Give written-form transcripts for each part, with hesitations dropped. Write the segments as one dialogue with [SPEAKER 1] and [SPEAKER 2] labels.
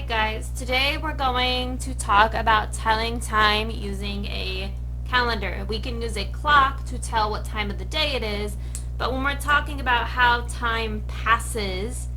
[SPEAKER 1] Alright guys, today we're going to talk about telling time using a calendar. We can use a clock to tell what time of the day it is, but when we're talking about how time passes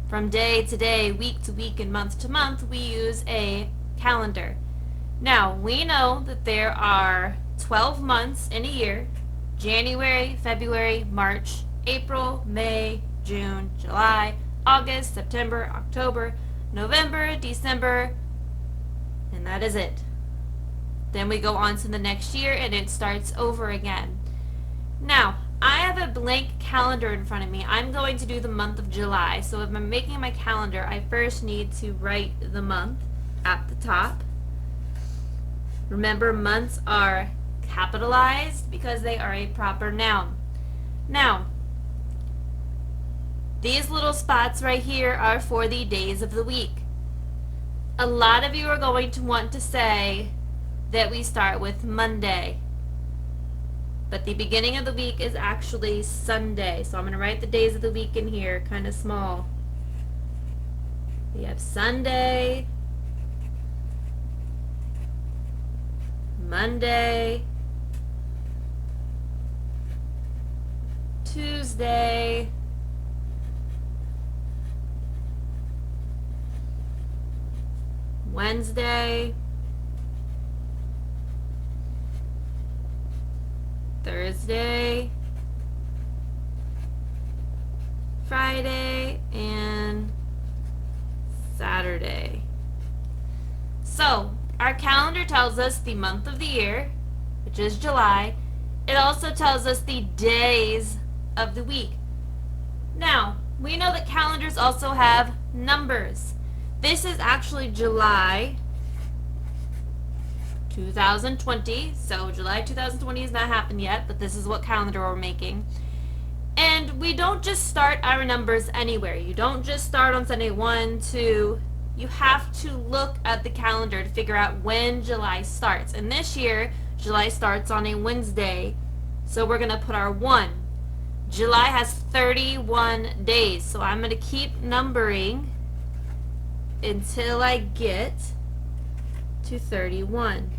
[SPEAKER 1] from day to day, week to week, and month to month, we use a calendar. Now, we know that there are 12 months in a year: January, February, March, April, May, June, July, August, September, October, November, December, and that is it. Then we go on to the next year and it starts over again. Now, I have a blank calendar in front of me. I'm going to do the month of July. So if I'm making my calendar, I first need to write the month at the top. Remember, months are capitalized because they are a proper noun. Now, these little spots right here are for the days of the week. A lot of you are going to want to say that we start with Monday, but the beginning of the week is actually Sunday. So I'm going to write the days of the week in here kind of small. We have Sunday, Monday, Tuesday, Wednesday, Thursday, Friday, and Saturday. So, our calendar tells us the month of the year, which is July. It also tells us the days of the week. Now, we know that calendars also have numbers. This is actually July 2020, so July 2020 has not happened yet, but this is what calendar we're making. And we don't just start our numbers anywhere. You don't just start on Sunday 1, 2. You have to look at the calendar to figure out when July starts. And this year, July starts on a Wednesday, so we're going to put our 1. July has 31 days, so I'm going to keep numbering until I get to 31.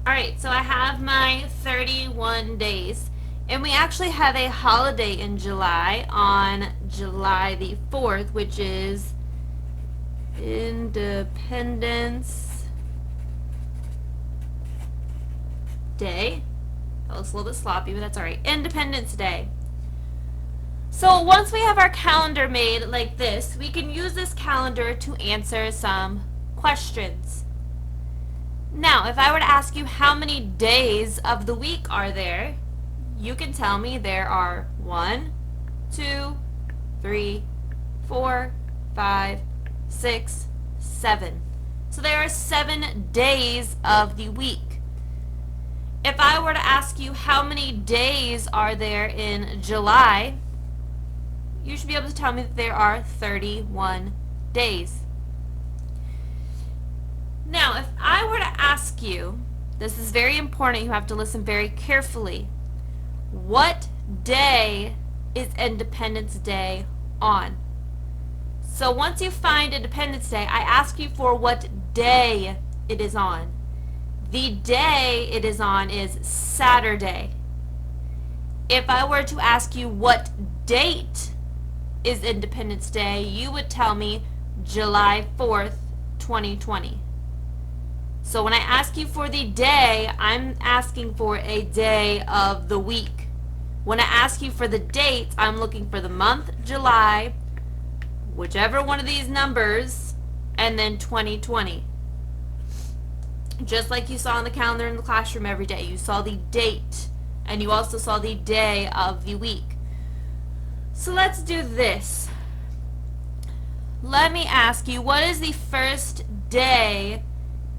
[SPEAKER 1] Alright, so I have my 31 days, and we actually have a holiday in July on July the 4th, which is Independence Day. That looks a little bit sloppy, but that's alright. Independence Day. So once we have our calendar made like this, we can use this calendar to answer some questions. Now, if I were to ask you how many days of the week are there, you can tell me there are 1, 2, 3, 4, 5, 6, 7. So there are 7 days of the week. If I were to ask you how many days are there in July, you should be able to tell me that there are 31 days. Now, if I were to ask you, this is very important, you have to listen very carefully. What day is Independence Day on? So once you find Independence Day, I ask you for what day it is on. The day it is on is Saturday. If I were to ask you what date is Independence Day, you would tell me July 4th, 2020. So when I ask you for the day, I'm asking for a day of the week. When I ask you for the date, I'm looking for the month, July, whichever one of these numbers, and then 2020. Just like you saw on the calendar in the classroom every day. You saw the date, and you also saw the day of the week. So let's do this. Let me ask you, what is the first day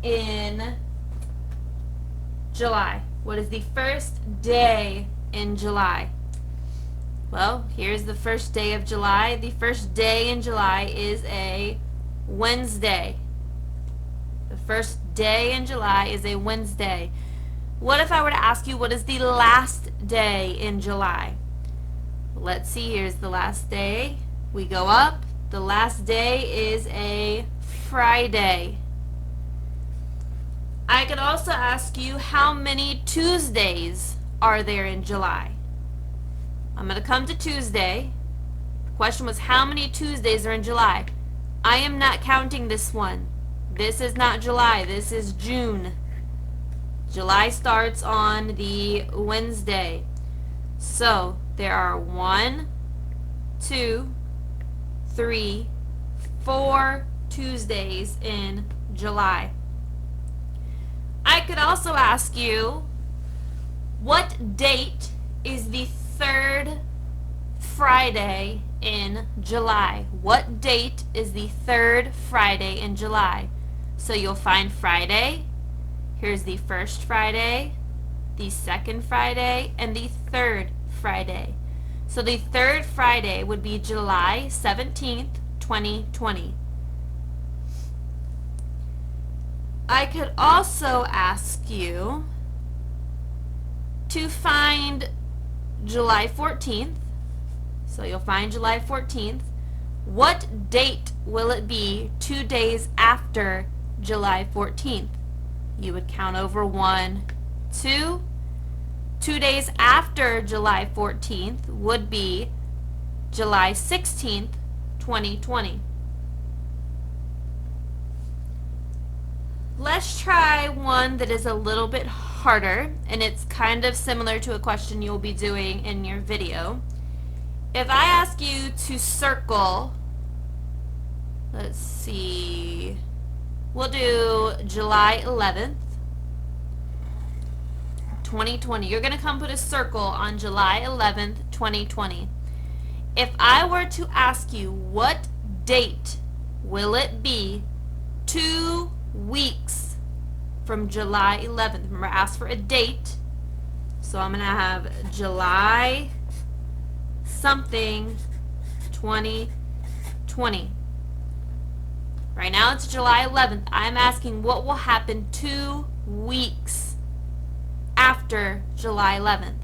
[SPEAKER 1] in July? What is the first day in July? Well, here's the first day of July. The first day in July is a Wednesday. The first day in July is a Wednesday. What if I were to ask you, what is the last day in July? Let's see, here's the last day. We go up. The last day is a Friday. I could also ask you, how many Tuesdays are there in July? I'm going to come to Tuesday. The question was, how many Tuesdays are in July? I am not counting this one. This is not July. This is June. July starts on the Wednesday. So there are 1, 2, 3, 4 Tuesdays in July. I could also ask you, what date is the third Friday in July? What date is the third Friday in July? So you'll find Friday. Here's the first Friday, the second Friday, and the third Friday. So the third Friday would be July 17th, 2020. I could also ask you to find July 14th. So you'll find July 14th. What date will it be 2 days after July 14th? You would count over 1, 2. 2 days after July 14th would be July 16th, 2020. Let's try one that is a little bit harder, and it's kind of similar to a question you'll be doing in your video. If I ask you to circle, let's see, we'll do July 11th, 2020. You're going to come put a circle on July 11th, 2020. If I were to ask you, what date will it be 2 weeks from July 11th? Remember, ask for a date. So I'm going to have July something 2020. Right now it's July 11th. I'm asking what will happen 2 weeks after July 11th.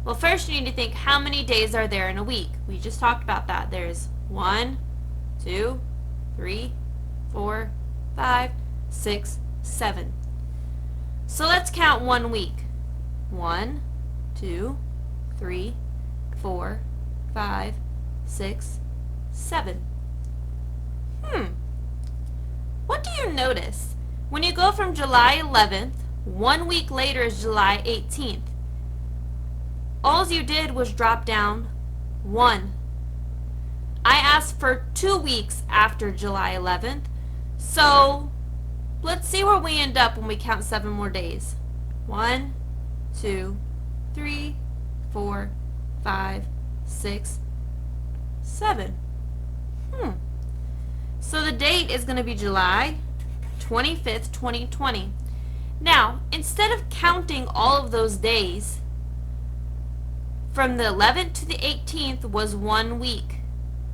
[SPEAKER 1] Well, first you need to think, how many days are there in a week? We just talked about that. There's 1, 2, 3, 4, 5, 6, 7. So let's count 1 week. 1, 2, 3, 4, 5, 6, 7. What do you notice? When you go from July 11th, 1 week later is July 18th. All you did was drop down 1. I asked for 2 weeks after July 11th, so let's see where we end up when we count 7 more days. 1, 2, 3, 4, 5, 6, 7. So the date is going to be July 25th, 2020. Now, instead of counting all of those days, from the 11th to the 18th was 1 week.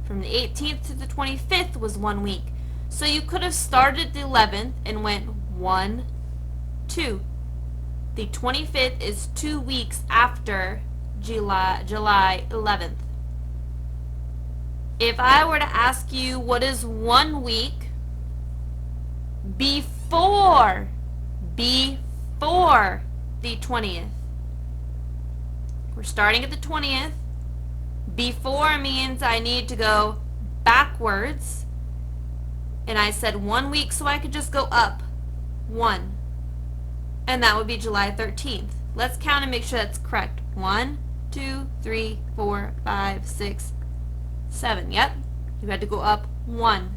[SPEAKER 1] From the 18th to the 25th was 1 week. So you could have started the 11th and went 1, 2. The 25th is 2 weeks after July 11th. If I were to ask you, what is 1 week before the 20th? We're starting at the 20th. Before means I need to go backwards. And I said 1 week, so I could just go up 1. And that would be July 13th. Let's count and make sure that's correct. 1, 2, 3, 4, 5, 6, 7. Yep, you had to go up 1.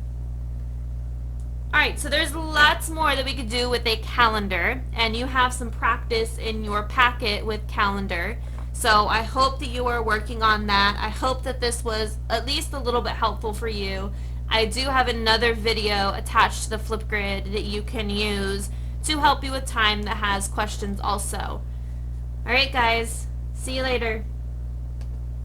[SPEAKER 1] Alright, so there's lots more that we could do with a calendar, and you have some practice in your packet with calendar. So I hope that you are working on that. I hope that this was at least a little bit helpful for you. I do have another video attached to the Flipgrid that you can use to help you with time that has questions also. Alright guys, see you later.